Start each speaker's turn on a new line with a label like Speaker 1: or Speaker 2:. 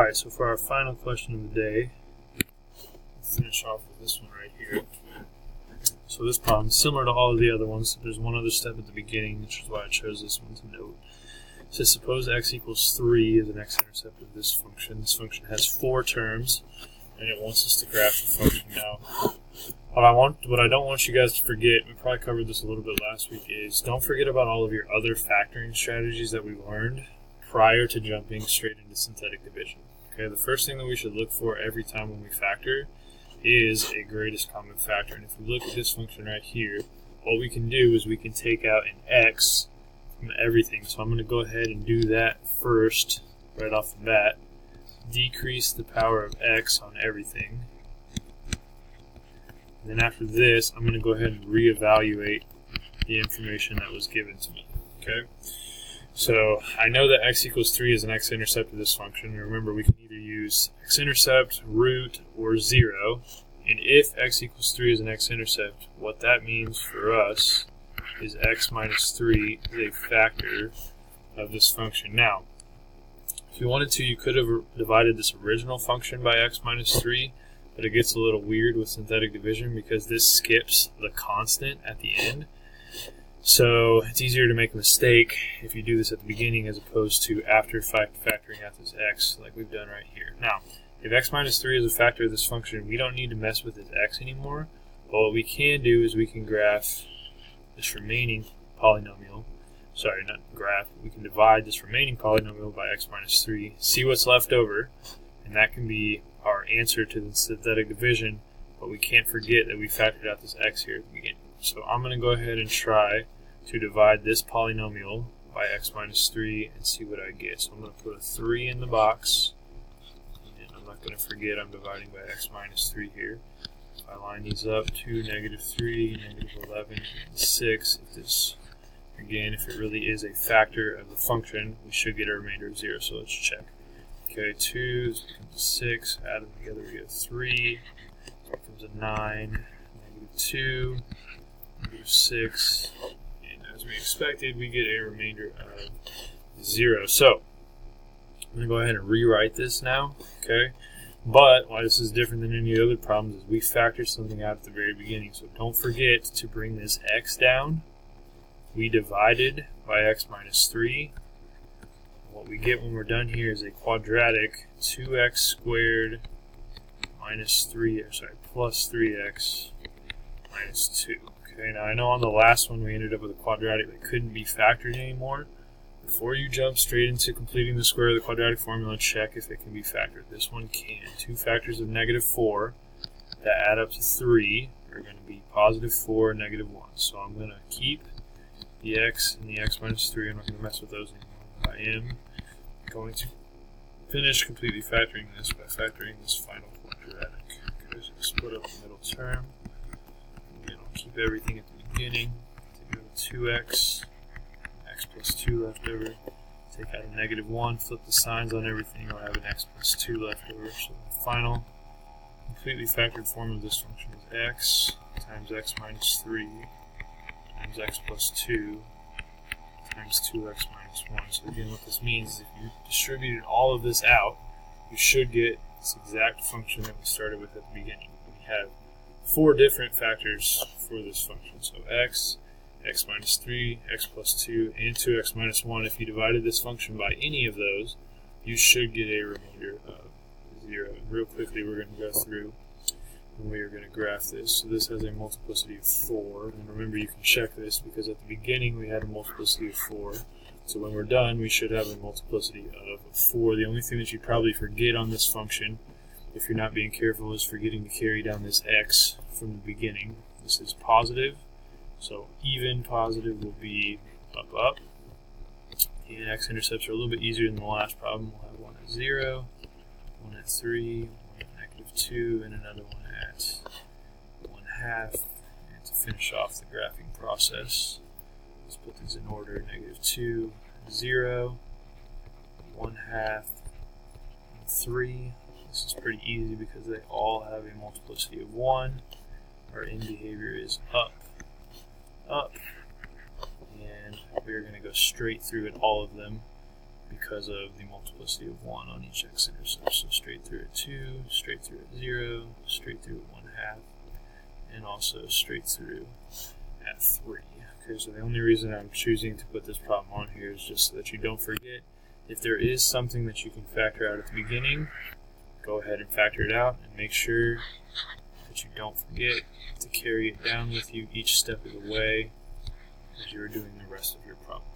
Speaker 1: Alright, so for our final question of the day, we'll finish off with this one right here. So this problem is similar to all of the other ones. There's one other step at the beginning, which is why I chose this one to note. It says suppose x equals 3 is an x-intercept of this function. This function has 4 terms, and it wants us to graph the function. Now, what I don't want you guys to forget, we probably covered this a little bit last week, is don't forget about all of your other factoring strategies that we learned prior to jumping straight into synthetic division. Okay, the first thing that we should look for every time when we factor is a greatest common factor. And if we look at this function right here, what we can do is we can take out an x from everything. So I'm going to go ahead and do that first, right off the bat. Decrease the power of x on everything. And then after this, I'm going to go ahead and reevaluate the information that was given to me. Okay? So I know that x equals 3 is an x-intercept of this function. Remember, we can either use x-intercept, root, or 0. And if x equals 3 is an x-intercept, what that means for us is x minus 3 is a factor of this function. Now, if you wanted to, you could have divided this original function by x minus 3, but it gets a little weird with synthetic division because this skips the constant at the end. So it's easier to make a mistake if you do this at the beginning as opposed to after factoring out this x like we've done right here. Now, if x minus 3 is a factor of this function, we don't need to mess with this x anymore. But what we can do is we can graph this remaining polynomial. Sorry, not graph. We can divide this remaining polynomial by x minus 3, see what's left over, and that can be our answer to the synthetic division. But we can't forget that we factored out this x here at the beginning. So I'm going to go ahead and try to divide this polynomial by x minus 3 and see what I get. So I'm going to put a 3 in the box, and I'm not going to forget I'm dividing by x minus 3 here. If I line these up, 2, negative 3, negative 11, and 6. If this, again, if it really is a factor of the function, we should get a remainder of 0, so let's check. Okay, 2 becomes 6, add them together we get 3, so it becomes a 9, negative 2, negative 6, and as we expected, we get a remainder of 0. So, I'm going to go ahead and rewrite this now, okay? But, why this is different than any other problems is we factored something out at the very beginning, so don't forget to bring this x down. We divided by x minus 3. What we get when we're done here is a quadratic 2x squared minus 3, plus 3x minus 2. Okay, now I know on the last one we ended up with a quadratic that couldn't be factored anymore. Before you jump straight into completing the square of the quadratic formula, check if it can be factored. This one can. 2 factors of negative 4 that add up to 3 are going to be positive 4 and negative 1. So I'm going to keep the x and the x minus 3. I'm not going to mess with those anymore. I am going to finish completely factoring this by factoring this final quadratic. Okay, so split up the middle term. Keep everything at the beginning. Take out 2x, x plus 2 left over. Take out a negative 1, flip the signs on everything, I'll have an x plus 2 left over. So the final completely factored form of this function is x times x minus 3 times x plus 2 times 2x minus 1. So again, what this means is if you distributed all of this out, you should get this exact function that we started with at the beginning. We have 4 different factors for this function. So x, x minus 3, x plus 2, and 2x minus 1. If you divided this function by any of those, you should get a remainder of 0. And real quickly, we're going to go through and we are going to graph this. So this has a multiplicity of 4. And remember, you can check this because at the beginning we had a multiplicity of 4. So when we're done, we should have a multiplicity of 4. The only thing that you probably forget on this function, if you're not being careful, is forgetting to carry down this x from the beginning. This is positive, so even positive will be up, up. And x-intercepts are a little bit easier than the last problem. We'll have one at 0, one at 3, one at negative 2, and another one at 1/2. And to finish off the graphing process, let's put these in order. Negative 2, 0, 1/2, and 3. This is pretty easy because they all have a multiplicity of 1. Our end behavior is up, up, and we're going to go straight through at all of them because of the multiplicity of 1 on each x-intercept. So straight through at 2, straight through at 0, straight through at 1/2, and also straight through at 3. Okay, so the only reason I'm choosing to put this problem on here is just so that you don't forget. If there is something that you can factor out at the beginning, go ahead and factor it out, and make sure that you don't forget to carry it down with you each step of the way as you're doing the rest of your problem.